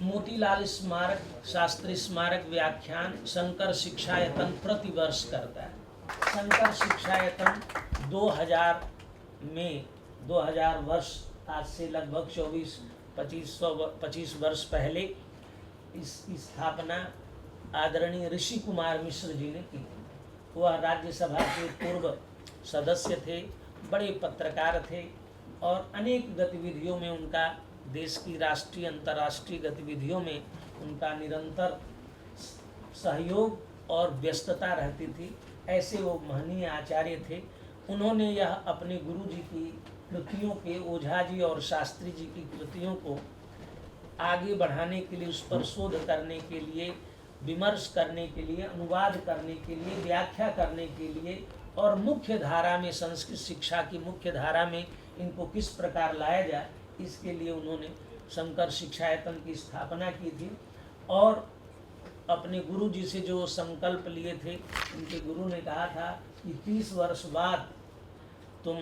मोतीलाल स्मारक शास्त्री स्मारक व्याख्यान शंकर शिक्षायतन प्रतिवर्ष करता है। शंकर शिक्षायतन 2000 में 2000 वर्ष आज से लगभग 25 वर्ष पहले इसकी स्थापना आदरणीय ऋषि कुमार मिश्र जी ने की। वह राज्यसभा के पूर्व सदस्य थे, बड़े पत्रकार थे और अनेक गतिविधियों में उनका, देश की राष्ट्रीय अंतर्राष्ट्रीय गतिविधियों में उनका निरंतर सहयोग और व्यस्तता रहती थी। ऐसे वो महनीय आचार्य थे। उन्होंने यह अपने गुरु जी की कृतियों के, ओझा जी और शास्त्री जी की कृतियों को आगे बढ़ाने के लिए, उस पर शोध करने के लिए, विमर्श करने के लिए, अनुवाद करने के लिए, व्याख्या करने के लिए और मुख्य धारा में, संस्कृत शिक्षा की मुख्य धारा में इनको किस प्रकार लाया जाए, इसके लिए उन्होंने शंकर शिक्षायतन की स्थापना की थी। और अपने गुरु जी से जो संकल्प लिए थे, उनके गुरु ने कहा था कि 30 वर्ष बाद तुम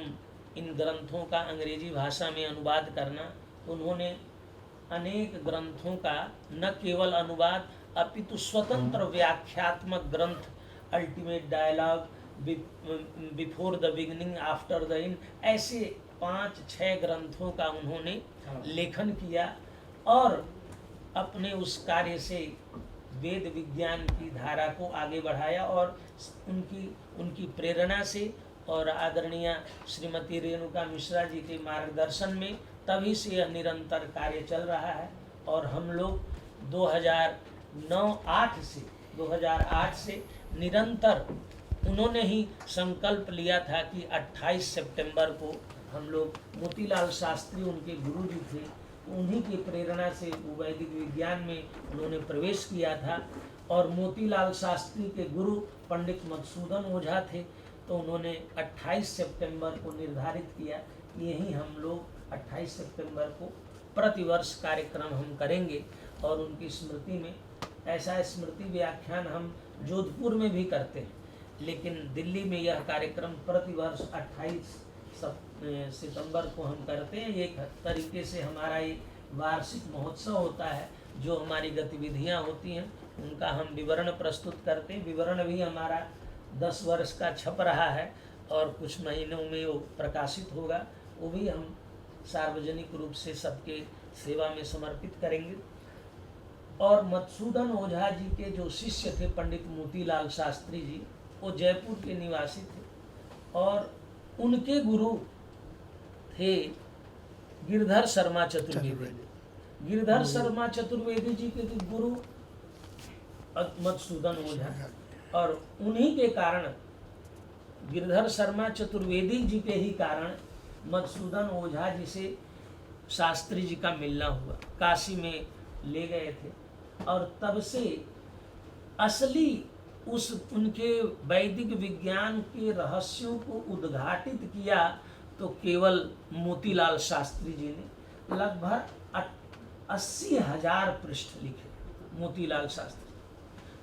इन ग्रंथों का अंग्रेजी भाषा में अनुवाद करना। तो उन्होंने अनेक ग्रंथों का न केवल अनुवाद अपितु स्वतंत्र व्याख्यात्मक ग्रंथ, ultimate dialogue, before the beginning, after the end, ऐसे 5-6 ग्रंथों का उन्होंने लेखन किया और अपने उस कार्य से वेद विज्ञान की धारा को आगे बढ़ाया। और उनकी प्रेरणा से और आदरणीय श्रीमती रेणुका मिश्रा जी के मार्गदर्शन में तभी से यह निरंतर कार्य चल रहा है। और हम लोग 2008 से निरंतर, उन्होंने ही संकल्प लिया था कि 28 सितंबर को हम लोग, मोतीलाल शास्त्री उनके गुरु जी थे, उन्हीं की प्रेरणा से वैदिक विज्ञान में उन्होंने प्रवेश किया था। और मोतीलाल शास्त्री के गुरु पंडित मधुसूदन ओझा थे, तो उन्होंने 28 सितंबर को निर्धारित किया कि यही हम लोग 28 सितंबर को प्रतिवर्ष कार्यक्रम हम करेंगे। और उनकी स्मृति में ऐसा स्मृति व्याख्यान हम जोधपुर में भी करते हैं, लेकिन दिल्ली में यह कार्यक्रम प्रतिवर्ष 28 सितंबर को हम करते हैं। एक तरीके से हमारा ये वार्षिक महोत्सव होता है, जो हमारी गतिविधियां होती हैं उनका हम विवरण प्रस्तुत करते हैं। विवरण भी हमारा 10 वर्ष का छप रहा है और कुछ महीनों में वो प्रकाशित होगा, वो भी हम सार्वजनिक रूप से सबके सेवा में समर्पित करेंगे। और मधुसूदन ओझा जी के जो शिष्य थे पंडित मोतीलाल शास्त्री जी, वो जयपुर के निवासी थे और उनके गुरु थे गिरधर शर्मा चतुर्वेदी। गिरधर शर्मा चतुर्वेदी जी के गुरु मधुसूदन ओझा, और उन्हीं के कारण, गिरधर शर्मा चतुर्वेदी जी के ही कारण मधुसूदन ओझा जी से शास्त्री जी का मिलना हुआ। काशी में ले गए थे और तब से असली उस उनके वैदिक विज्ञान के रहस्यों को उद्घाटित किया तो केवल मोतीलाल शास्त्री जी ने। लगभग 80,000 पृष्ठ लिखे मोतीलाल शास्त्री।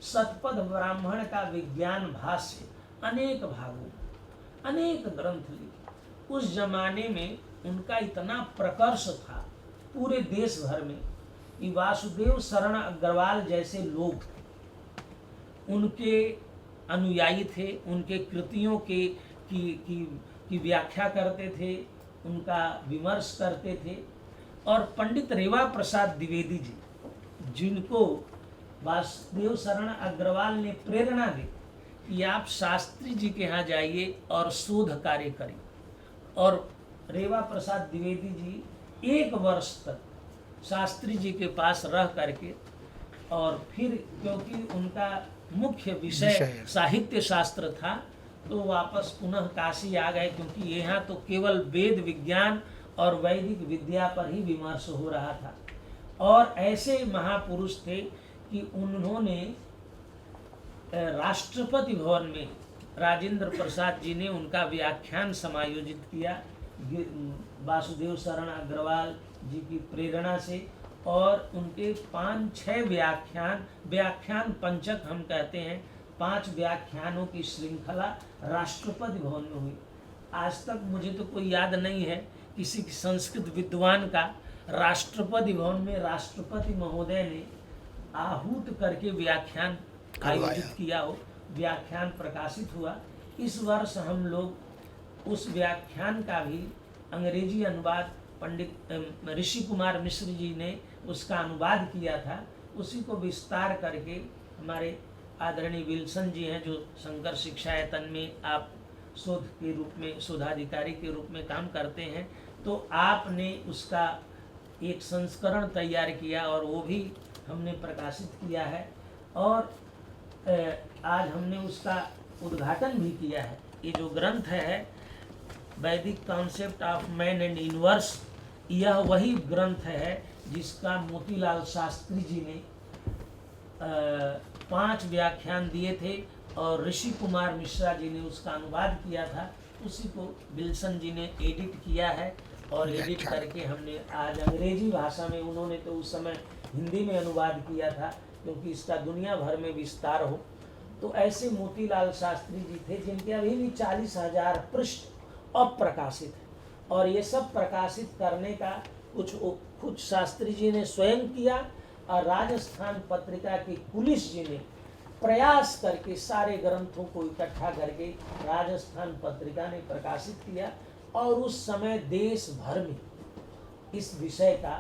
शतपथ ब्राह्मण का विज्ञान भाष्य अनेक भागों, अनेक ग्रंथ लिखे। उस जमाने में उनका इतना प्रकर्ष था पूरे देश भर में कि वासुदेव शरण अग्रवाल जैसे लोग उनके अनुयायी थे, उनके कृतियों की व्याख्या करते थे, उनका विमर्श करते थे। और पंडित रेवा प्रसाद द्विवेदी जी, जिनको वासुदेव शरण अग्रवाल ने प्रेरणा दी कि आप शास्त्री जी के यहाँ जाइए और शोध कार्य करें, और रेवा प्रसाद द्विवेदी जी 1 वर्ष तक शास्त्री जी के पास रह करके, और फिर क्योंकि उनका मुख्य विषय साहित्य शास्त्र था, तो वापस पुनः काशी आ गए, क्योंकि यहाँ तो केवल वेद विज्ञान और वैदिक विद्या पर ही विमर्श हो रहा था। और ऐसे महापुरुष थे कि उन्होंने राष्ट्रपति भवन में राजेंद्र प्रसाद जी ने उनका व्याख्यान समायोजित किया वासुदेव शरण अग्रवाल जी की प्रेरणा से। और उनके 5-6 व्याख्यान पंचक हम कहते हैं, 5 व्याख्यानों की श्रृंखला राष्ट्रपति भवन में हुई। आज तक मुझे तो कोई याद नहीं है किसी संस्कृत विद्वान का राष्ट्रपति भवन में राष्ट्रपति महोदय ने आहूत करके व्याख्यान आयोजित किया हो, व्याख्यान प्रकाशित हुआ। इस वर्ष हम लोग उस व्याख्यान का भी अंग्रेजी अनुवाद पंडित ऋषि कुमार मिश्र जी ने उसका अनुवाद किया था, उसी को विस्तार करके हमारे आदरणीय विल्सन जी हैं जो शंकर शिक्षायतन में आप शोध के रूप में शोधाधिकारी के रूप में काम करते हैं, तो आपने उसका एक संस्करण तैयार किया और वो भी हमने प्रकाशित किया है और आज हमने उसका उद्घाटन भी किया है। ये जो ग्रंथ है वैदिक concept of man and universe, यह वही ग्रंथ है जिसका मोतीलाल शास्त्री जी ने 5 व्याख्यान दिए थे और ऋषि कुमार मिश्रा जी ने उसका अनुवाद किया था। उसी को विल्सन जी ने एडिट किया है और एडिट करके हमने आज अंग्रेजी भाषा में, उन्होंने तो उस समय हिंदी में अनुवाद किया था क्योंकि इसका दुनिया भर में विस्तार हो। तो ऐसे मोतीलाल शास्त्री जी थे जिनके अभी भी 40,000 पृष्ठ अप्रकाशित है और ये सब प्रकाशित करने का कुछ शास्त्री जी ने स्वयं किया और राजस्थान पत्रिका की पुलिस जी ने प्रयास करके सारे ग्रंथों को इकट्ठा करके राजस्थान पत्रिका ने प्रकाशित किया और उस समय देश भर में इस विषय का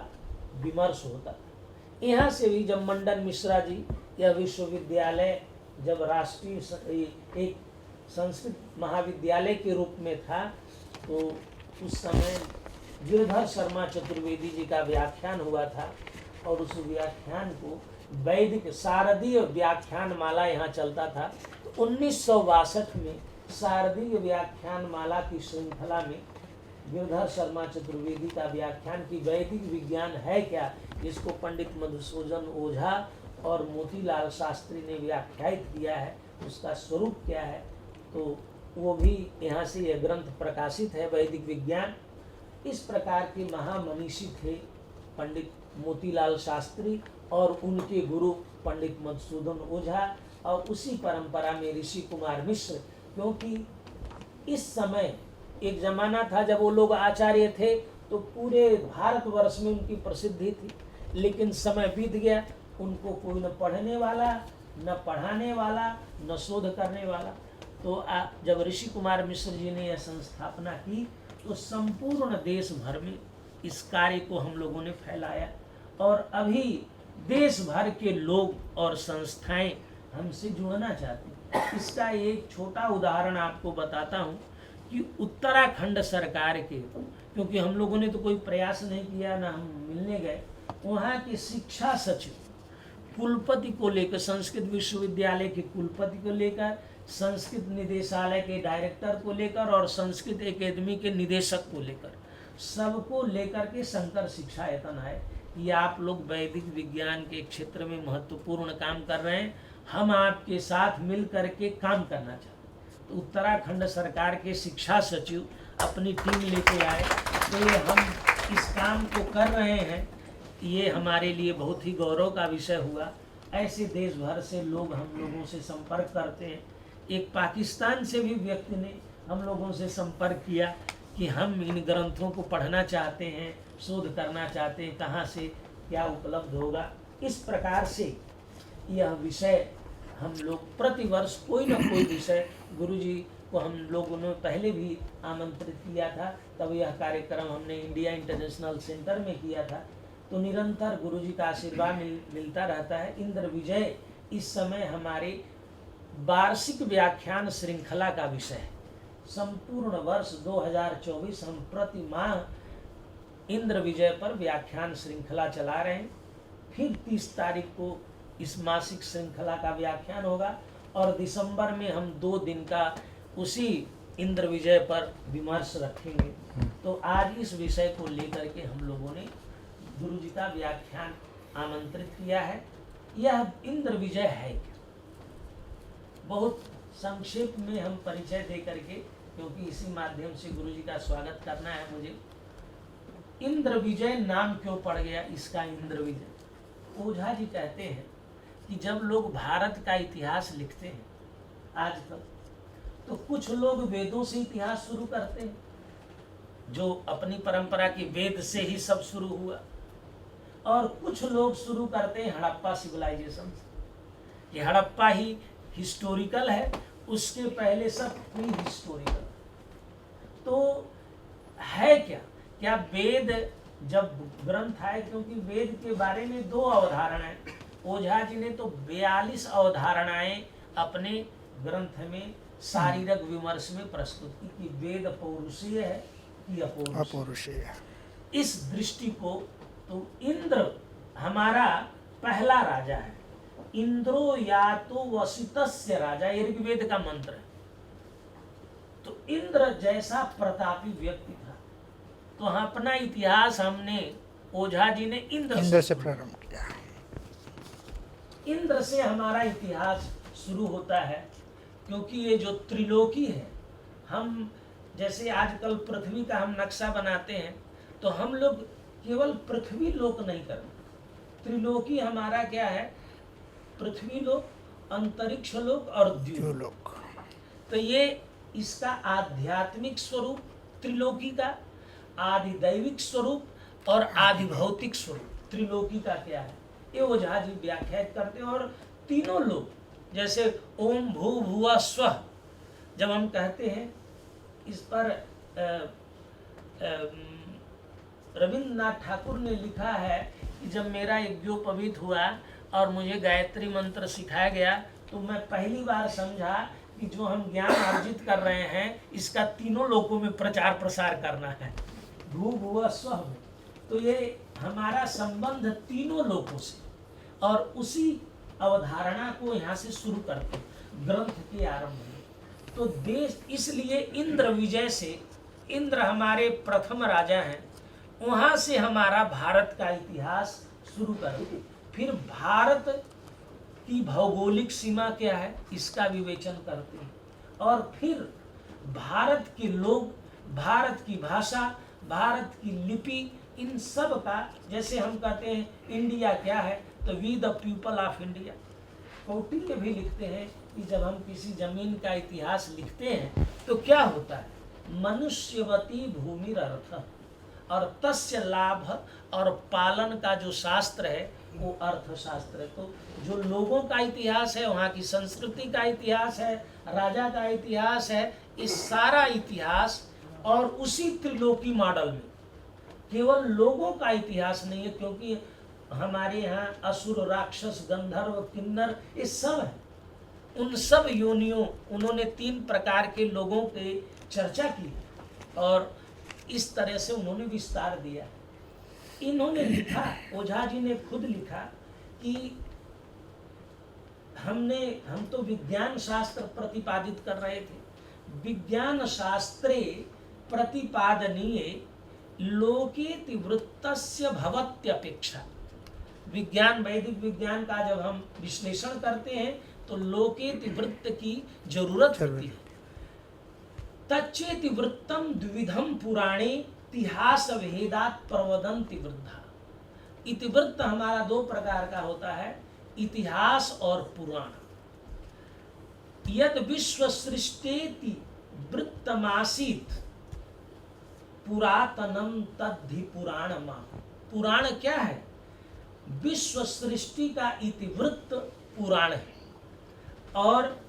विमर्श होता था। यहाँ से भी जब मंडन मिश्रा जी यह विश्वविद्यालय जब राष्ट्रीय एक संस्कृत महाविद्यालय के रूप में था तो उस समय गिरधर शर्मा चतुर्वेदी जी का व्याख्यान हुआ था और उस व्याख्यान को वैदिक शारदीय व्याख्यान माला यहाँ चलता था। तो 1962 में शारदीय व्याख्यान माला की श्रृंखला में गिरधर शर्मा चतुर्वेदी का व्याख्यान की वैदिक विज्ञान है क्या, जिसको पंडित मधुसूदन ओझा और मोतीलाल शास्त्री ने व्याख्यायित किया है, उसका स्वरूप क्या है, तो वो भी यहाँ से यह ग्रंथ प्रकाशित है वैदिक विज्ञान। इस प्रकार के महामनीषी थे पंडित मोतीलाल शास्त्री और उनके गुरु पंडित मधुसूदन ओझा और उसी परंपरा में ऋषि कुमार मिश्र, क्योंकि इस समय एक जमाना था जब वो लोग आचार्य थे तो पूरे भारतवर्ष में उनकी प्रसिद्धि थी, लेकिन समय बीत गया, उनको कोई न पढ़ने वाला न पढ़ाने वाला न शोध करने वाला। तो जब ऋषि कुमार मिश्र जी ने यह संस्थापना की तो संपूर्ण देश भर में इस कार्य को हम लोगों ने फैलाया और अभी देश भर के लोग और संस्थाएं हमसे जुड़ना चाहती हैं। इसका एक छोटा उदाहरण आपको बताता हूं कि उत्तराखंड सरकार के, क्योंकि हम लोगों ने तो कोई प्रयास नहीं किया ना हम मिलने गए, वहाँ के शिक्षा सचिव कुलपति को लेकर, संस्कृत विश्वविद्यालय के कुलपति को लेकर, संस्कृत निदेशालय के डायरेक्टर को लेकर और संस्कृत एकेडमी के निदेशक को लेकर, सबको लेकर के शंकर शिक्षायतन है कि आप लोग वैदिक विज्ञान के क्षेत्र में महत्वपूर्ण काम कर रहे हैं, हम आपके साथ मिल करके काम करना चाहते हैं। तो उत्तराखंड सरकार के शिक्षा सचिव अपनी टीम लेके आए, तो ये हम इस काम को कर रहे हैं, ये हमारे लिए बहुत ही गौरव का विषय हुआ। ऐसे देश भर से लोग हम लोगों से संपर्क करते हैं। एक पाकिस्तान से भी व्यक्ति ने हम लोगों से संपर्क किया कि हम इन ग्रंथों को पढ़ना चाहते हैं, शोध करना चाहते हैं, कहाँ से क्या उपलब्ध होगा। इस प्रकार से यह विषय हम लोग प्रतिवर्ष कोई न कोई विषय, गुरुजी को हम लोगों ने पहले भी आमंत्रित किया था, तब यह कार्यक्रम हमने इंडिया इंटरनेशनल सेंटर में किया था। तो निरंतर गुरुजी का आशीर्वाद मिलता रहता है। इंद्र विजय इस समय हमारे वार्षिक व्याख्यान श्रृंखला का विषय है। संपूर्ण वर्ष 2024 हम प्रति माह इंद्र विजय पर व्याख्यान श्रृंखला चला रहे हैं। फिर 30 तारीख को इस मासिक श्रृंखला का व्याख्यान होगा और दिसंबर में हम 2 दिन का उसी इंद्र विजय पर विमर्श रखेंगे। तो आज इस विषय को लेकर के हम लोगों ने गुरु जी का व्याख्यान आमंत्रित किया है। यह इंद्र विजय है क्या, बहुत संक्षेप में हम परिचय दे करके, क्योंकि इसी माध्यम से गुरु जी का स्वागत करना है मुझे। इंद्र विजय नाम क्यों पड़ गया इसका इंद्र विजय? ओझा जी कहते हैं कि जब लोग भारत का इतिहास लिखते हैं आज तक, तो कुछ लोग वेदों से इतिहास शुरू करते हैं, जो अपनी परंपरा की वेद से ही सब शुरू हुआ, और कुछ लोग शुरू करते हैं हड़प्पा सिविलाइजेशन से। ये हड़प्पा ही हिस्टोरिकल है, उसके पहले सब प्री हिस्टोरिकल। तो है क्या क्या वेद जब ग्रंथ आए, क्योंकि वेद के बारे में 2 अवधारणाएं, ओझा जी ने तो 42 अवधारणाएं अपने ग्रंथ में शारीरक विमर्श में प्रस्तुत की कि वेद पौरुषीय है कि अपौरुषीय। इस दृष्टि को तो इंद्र हमारा पहला राजा है, इंद्रो या तो वसितस्य राजा, ये ऋग्वेद का मंत्र है। तो इंद्र जैसा प्रतापी व्यक्ति था, तो अपना इतिहास हमने ओझा जी ने इंद्र से प्रारंभ किया। इंद्र से हमारा इतिहास शुरू होता है, क्योंकि ये जो त्रिलोकी है, हम जैसे आजकल पृथ्वी का हम नक्शा बनाते हैं तो हम लोग केवल पृथ्वी लोक नहीं करते, त्रिलोकी हमारा क्या है, पृथ्वी लोक, अंतरिक्ष लोक और द्युलोक। तो ये इसका आध्यात्मिक स्वरूप त्रिलोकी का, आधिदैविक स्वरूप और आधिभौतिक स्वरूप त्रिलोकी का क्या है, ये ओझा जी व्याख्या करते हैं। और तीनों लोग जैसे ओम भू भुवा स्वः जब हम कहते हैं, इस पर रविन्द्रनाथ ठाकुर ने लिखा है कि जब मेरा यज्ञोपवीत हुआ और मुझे गायत्री मंत्र सिखाया गया, तो मैं पहली बार समझा कि जो हम ज्ञान अर्जित कर रहे हैं इसका तीनों लोकों में प्रचार प्रसार करना है, भू भुवा स्वः में। तो ये हमारा संबंध तीनों लोकों से, और उसी अवधारणा को यहाँ से शुरू करते हैं ग्रंथ के आरंभ में। तो देश, इसलिए इंद्र विजय से, इंद्र हमारे प्रथम राजा हैं, वहाँ से हमारा भारत का इतिहास शुरू करते। फिर भारत की भौगोलिक सीमा क्या है इसका विवेचन करते हैं, और फिर भारत के लोग, भारत की भाषा, भारत की लिपि, इन सब का, जैसे हम कहते हैं इंडिया क्या है, तो we the people of India. Kautilya भी लिखते हैं कि जब हम किसी जमीन का इतिहास लिखते हैं तो क्या होता है, मनुष्यवती भूमि अर्थ, और तस्य लाभ और पालन का जो शास्त्र है वो अर्थशास्त्र है। तो जो लोगों का इतिहास है, वहाँ की संस्कृति का इतिहास है, राजा का इतिहास है, इस सारा इतिहास, और उसी त्रिलोकी मॉडल में केवल लोगों का इतिहास नहीं है, क्योंकि हमारे यहाँ असुर, राक्षस, गंधर्व, किन्नर, ये सब है। उन सब योनियों, उन्होंने 3 प्रकार के लोगों की चर्चा की और इस तरह से उन्होंने विस्तार दिया। इन्होंने लिखा, ओझा जी ने खुद लिखा कि हम तो विज्ञान शास्त्र प्रतिपादित कर रहे थे, विज्ञान शास्त्रे प्रतिपादनीय लोकेति वृत्तस्य भवत्यपेक्षा। विज्ञान, वैदिक विज्ञान का जब हम विश्लेषण करते हैं तो लोकेति वृत्त की जरूरत होती है। तच्चेति वृत्तम द्विविधम पुराणे इतिहास भेदात प्रवदन्ति वृद्धा। इतिवृत्त हमारा 2 प्रकार का होता है, इतिहास और पुराण। यद विश्व सृष्टेति वृत्तमासीत पुरातनम तद्धि पुराणमा। पुराण क्या है, विश्व सृष्टि का इतिवृत्त पुराण है, और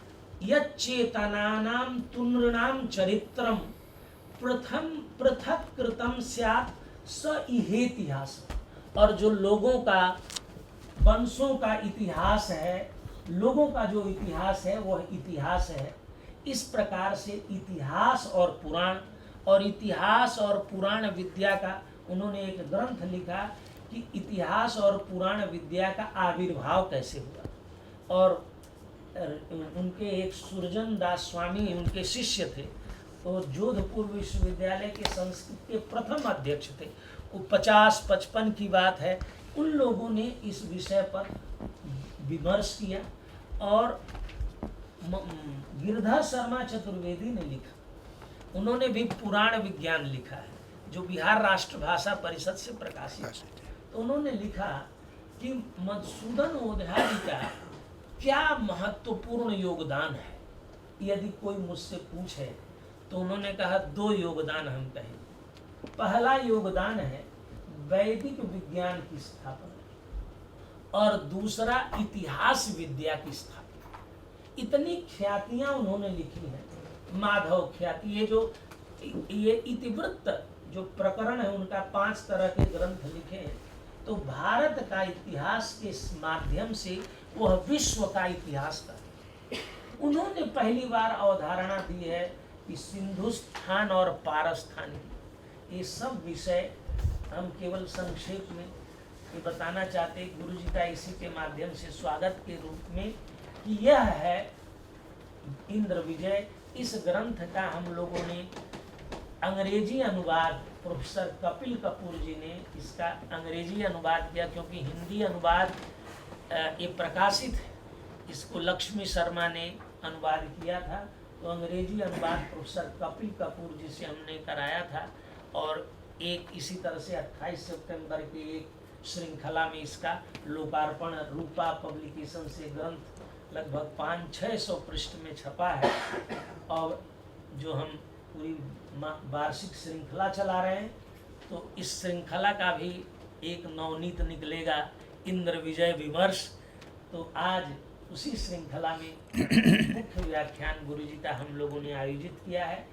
यच्चेतनानां तुनृणां चरित्रम प्रथम पृथक कृतम स्यात् स इहेतिहास। और जो लोगों का, वंशों का इतिहास है, लोगों का जो इतिहास है वह इतिहास है। इस प्रकार से इतिहास और पुराण, और इतिहास और पुराण विद्या का उन्होंने एक ग्रंथ लिखा कि इतिहास और पुराण विद्या का आविर्भाव कैसे हुआ। और उनके एक सुरजन दास स्वामी उनके शिष्य थे, तो जोधपुर विश्वविद्यालय के संस्कृत के प्रथम अध्यक्ष थे। वो 50-55 की बात है। उन लोगों ने इस विषय पर विमर्श किया, और गिरधर शर्मा चतुर्वेदी ने लिखा, उन्होंने भी पुराण विज्ञान लिखा है जो बिहार राष्ट्र भाषा परिषद से प्रकाशित है। तो उन्होंने लिखा कि मधुसूदन ओझा जी का क्या महत्वपूर्ण योगदान है, यदि कोई मुझसे पूछे तो उन्होंने कहा 2 योगदान हम कहें। पहला योगदान है वैदिक विज्ञान की स्थापना और दूसरा इतिहास विद्या की स्थापना। इतनी ख्यातियां उन्होंने लिखी हैं। माधव ख्याति, ये इतिवृत्त जो प्रकरण है उनका 5 तरह के ग्रंथ लिखे हैं। तो भारत का इतिहास के माध्यम से वह विश्व का इतिहास का उन्होंने पहली बार अवधारणा दी है कि सिंधुस्थान और पारस्थान, ये सब विषय हम केवल संक्षेप में ये बताना चाहते। गुरु जी का इसी के माध्यम से स्वागत के रूप में कि यह है इंद्र विजय। इस ग्रंथ का हम लोगों ने अंग्रेजी अनुवाद, प्रोफेसर कपिल कपूर जी ने इसका अंग्रेजी अनुवाद किया, क्योंकि हिंदी अनुवाद ये प्रकाशित है, इसको लक्ष्मी शर्मा ने अनुवाद किया था। तो अंग्रेजी अनुवाद प्रोफेसर कपिल कपूर जी से हमने कराया था और एक इसी तरह से 28 सितंबर की एक श्रृंखला में इसका लोकार्पण रूपा पब्लिकेशन से ग्रंथ लगभग 500-600 पृष्ठ में छपा है। और जो हम पूरी वार्षिक श्रृंखला चला रहे हैं, तो इस श्रृंखला का भी एक नवनीत निकलेगा, इंद्र विजय विमर्श। तो आज उसी श्रृंखला में मुख्य व्याख्यान गुरु जी का हम लोगों ने आयोजित किया है।